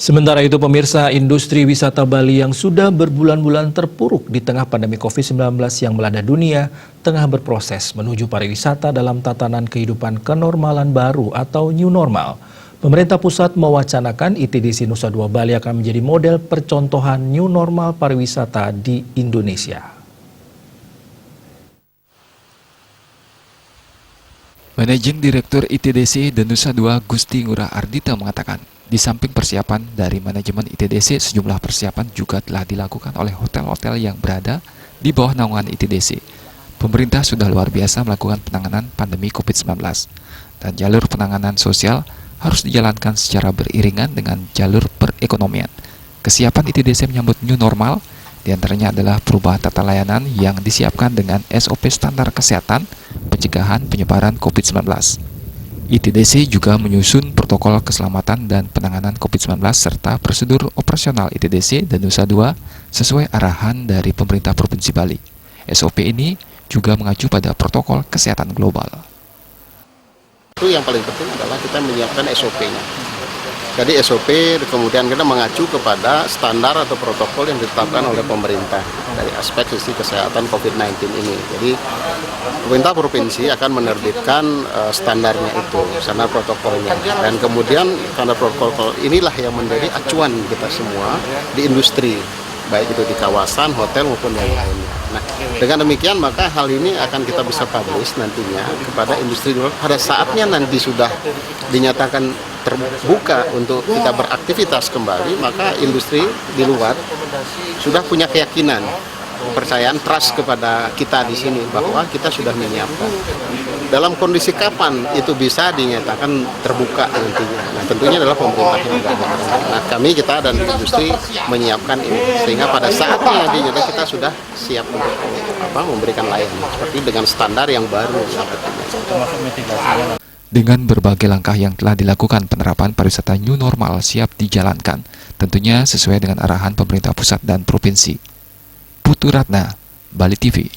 Sementara itu pemirsa, industri wisata Bali yang sudah berbulan-bulan terpuruk di tengah pandemi COVID-19 yang melanda dunia tengah berproses menuju pariwisata dalam tatanan kehidupan kenormalan baru atau new normal. Pemerintah pusat mewacanakan ITDC Nusa Dua Bali akan menjadi model percontohan new normal pariwisata di Indonesia. Managing Direktur ITDC dan Nusa Dua Gusti Ngurah Ardita mengatakan, di samping persiapan dari manajemen ITDC, sejumlah persiapan juga telah dilakukan oleh hotel-hotel yang berada di bawah naungan ITDC. Pemerintah sudah luar biasa melakukan penanganan pandemi COVID-19, dan jalur penanganan sosial harus dijalankan secara beriringan dengan jalur perekonomian. Kesiapan ITDC menyambut new normal, diantaranya adalah perubahan tata layanan yang disiapkan dengan SOP standar kesehatan pencegahan penyebaran COVID-19. ITDC juga menyusun protokol keselamatan dan penanganan COVID-19 serta prosedur operasional ITDC dan Nusa Dua sesuai arahan dari pemerintah Provinsi Bali. SOP ini juga mengacu pada protokol kesehatan global. Itu yang paling penting adalah kita menyiapkan SOP-nya. Jadi SOP kemudian kita mengacu kepada standar atau protokol yang ditetapkan oleh pemerintah dari aspek sisi kesehatan COVID-19 ini. Jadi pemerintah provinsi akan menerbitkan standarnya itu, standar protokolnya. Dan kemudian standar protokol inilah yang menjadi acuan kita semua di industri, baik itu di kawasan, hotel maupun yang lainnya. Nah, dengan demikian maka hal ini akan kita bisa publish nantinya kepada industri pada saatnya nanti sudah dinyatakan terbuka untuk kita beraktivitas kembali, maka industri di luar sudah punya keyakinan, kepercayaan, trust kepada kita di sini bahwa kita sudah menyiapkan. Dalam kondisi kapan itu bisa dinyatakan terbuka nantinya? Nah, tentunya adalah pemerintah yang mengatur. Nah, kita dan industri menyiapkan ini sehingga pada saatnya dinyatakan kita sudah siap untuk memberikan layanan seperti dengan standar yang baru. Dengan berbagai langkah yang telah dilakukan, penerapan pariwisata new normal siap dijalankan, tentunya sesuai dengan arahan pemerintah pusat dan provinsi. Putu Ratna, Bali TV.